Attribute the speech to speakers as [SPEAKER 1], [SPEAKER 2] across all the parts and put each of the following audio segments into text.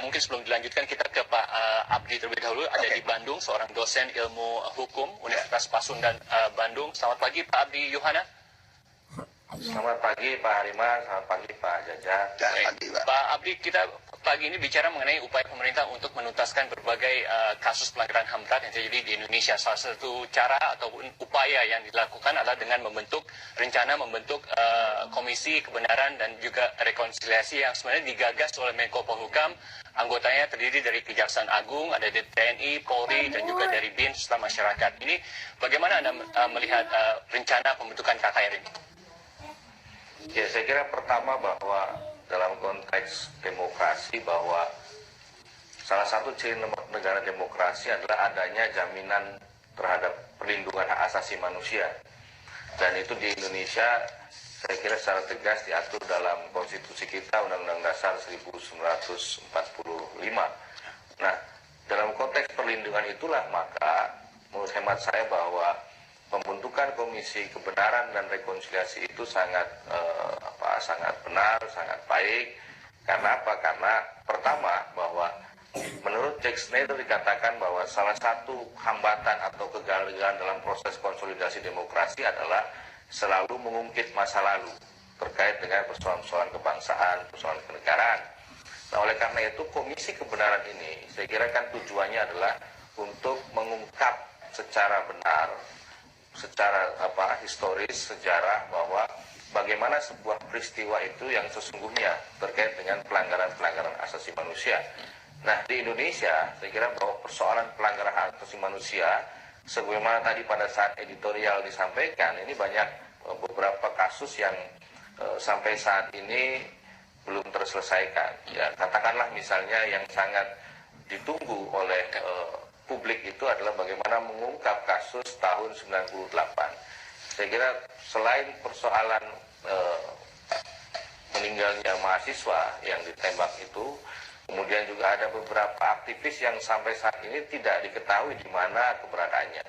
[SPEAKER 1] mungkin sebelum dilanjutkan kita ke Pak Abdi terlebih dahulu, ada di Bandung, seorang dosen ilmu hukum Universitas Pasundan Bandung. Selamat pagi Pak Abdi Yohana.
[SPEAKER 2] Selamat pagi Pak Hariman, selamat pagi Pak Jaja.
[SPEAKER 1] Pak Abdi, kita pagi ini bicara mengenai upaya pemerintah untuk menuntaskan berbagai kasus pelanggaran HAM berat yang terjadi di Indonesia. Salah satu cara ataupun upaya yang dilakukan adalah dengan rencana membentuk komisi kebenaran dan juga rekonsiliasi yang sebenarnya digagas oleh Menko Polhukam. Anggotanya terdiri dari Kejaksaan Agung, ada dari TNI, Polri, dan juga dari BIN serta masyarakat. Ini bagaimana Anda melihat rencana pembentukan KKR ini?
[SPEAKER 2] Ya, saya kira pertama bahwa dalam konteks demokrasi bahwa salah satu ciri negara demokrasi adalah adanya jaminan terhadap perlindungan hak asasi manusia. Dan itu di Indonesia saya kira secara tegas diatur dalam konstitusi kita, Undang-Undang Dasar 1945. Nah, dalam konteks perlindungan itulah maka menurut hemat saya bahwa pembentukan Komisi Kebenaran dan Rekonsiliasi itu sangat benar, sangat baik. Karena apa? Karena pertama bahwa menurut Jack Snyder dikatakan bahwa salah satu hambatan atau kegagalan dalam proses konsolidasi demokrasi adalah selalu mengungkit masa lalu terkait dengan persoalan-persoalan kebangsaan, persoalan kenegaraan. Nah, oleh karena itu Komisi Kebenaran ini saya kira kan tujuannya adalah untuk mengungkap secara benar, secara historis, sejarah bahwa bagaimana sebuah peristiwa itu yang sesungguhnya terkait dengan pelanggaran-pelanggaran asasi manusia. Nah, di Indonesia saya kira bahwa persoalan pelanggaran hak asasi manusia sebagaimana tadi pada saat editorial disampaikan, ini banyak beberapa kasus yang sampai saat ini belum terselesaikan. Ya, katakanlah misalnya yang sangat ditunggu oleh publik itu adalah bagaimana mengungkap kasus tahun 98. Saya kira selain persoalan meninggalnya mahasiswa yang ditembak itu, kemudian juga ada beberapa aktivis yang sampai saat ini tidak diketahui di mana keberadaannya.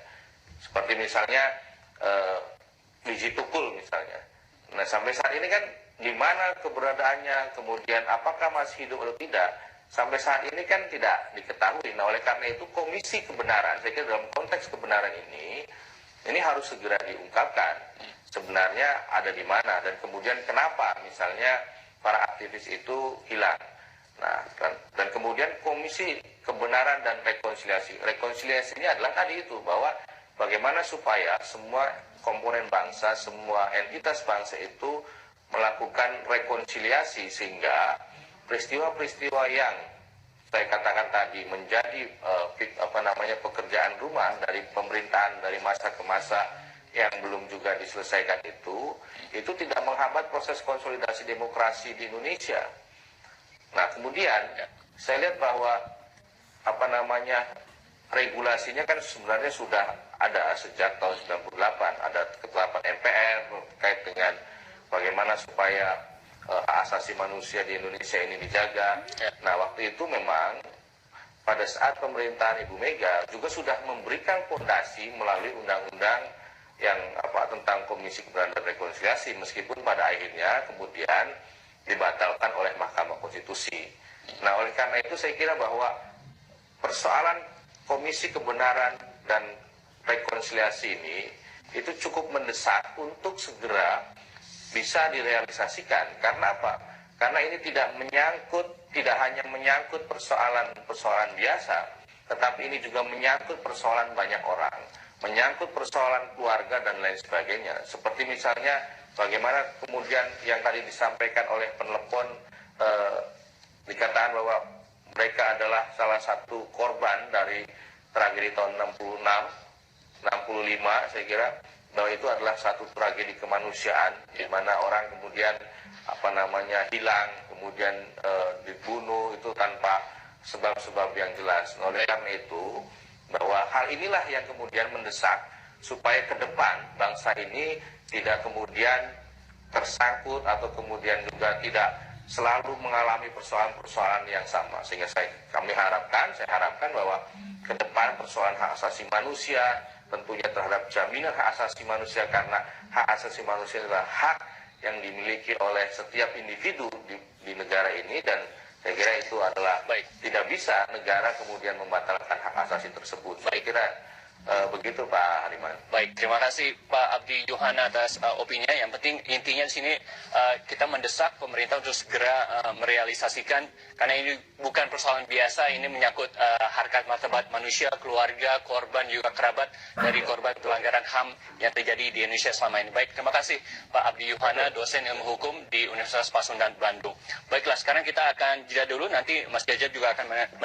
[SPEAKER 2] Seperti misalnya Biji Tukul misalnya. Nah, sampai saat ini kan di mana keberadaannya, kemudian apakah masih hidup atau tidak, sampai saat ini kan tidak diketahui. Nah, oleh karena itu Komisi Kebenaran, saya kira dalam konteks kebenaran ini harus segera diungkapkan sebenarnya ada di mana dan kemudian kenapa misalnya para aktivis itu hilang. Nah, dan kemudian Komisi Kebenaran dan Rekonsiliasi ini adalah tadi itu bahwa bagaimana supaya semua komponen bangsa, semua entitas bangsa itu melakukan rekonsiliasi sehingga peristiwa-peristiwa yang saya katakan tadi menjadi pekerjaan rumah dari pemerintahan dari masa ke masa yang belum juga diselesaikan itu tidak menghambat proses konsolidasi demokrasi di Indonesia. Nah, kemudian saya lihat bahwa regulasinya kan sebenarnya sudah ada sejak tahun 98, ada ketetapan MPR terkait dengan bagaimana supaya hak asasi manusia di Indonesia ini dijaga. Nah, waktu itu memang pada saat pemerintahan Ibu Mega juga sudah memberikan fondasi melalui undang-undang yang tentang Komisi Kebenaran dan Rekonsiliasi, meskipun pada akhirnya kemudian dibatalkan oleh Mahkamah Konstitusi. Nah, oleh karena itu saya kira bahwa persoalan Komisi Kebenaran dan Rekonsiliasi ini itu cukup mendesak untuk segera bisa direalisasikan. Karena apa? Karena ini tidak hanya menyangkut persoalan biasa, tetapi ini juga menyangkut persoalan banyak orang, menyangkut persoalan keluarga dan lain sebagainya. Seperti misalnya bagaimana kemudian yang tadi disampaikan oleh penelepon, dikatakan bahwa mereka adalah salah satu korban dari tragedi tahun 65 saya kira, bahwa itu adalah satu tragedi kemanusiaan di mana orang kemudian hilang, kemudian dibunuh itu tanpa sebab-sebab yang jelas. Oleh karena itu bahwa hal inilah yang kemudian mendesak supaya ke depan bangsa ini tidak kemudian tersangkut atau kemudian juga tidak selalu mengalami persoalan-persoalan yang sama. Sehingga saya harapkan bahwa ke depan persoalan hak asasi manusia tentunya terhadap jaminan hak asasi manusia, karena hak asasi manusia adalah hak yang dimiliki oleh setiap individu di negara ini, dan Saya kira itu adalah
[SPEAKER 1] Baik.
[SPEAKER 2] tidak bisa negara kemudian membatalkan hak asasi tersebut. Saya kira begitu Pak Hariman.
[SPEAKER 1] Baik, terima kasih Pak Abdi Yohana atas opininya. Yang penting intinya di sini kita mendesak pemerintah untuk segera merealisasikan, karena ini bukan persoalan biasa, ini menyangkut harkat martabat manusia, keluarga, korban juga kerabat dari korban pelanggaran HAM yang terjadi di Indonesia selama ini. Baik, terima kasih Pak Abdi Yohana, dosen ilmu hukum di Universitas Pasundan Bandung. Baiklah, sekarang kita akan jeda dulu, nanti Mas Jajat juga akan menanggapi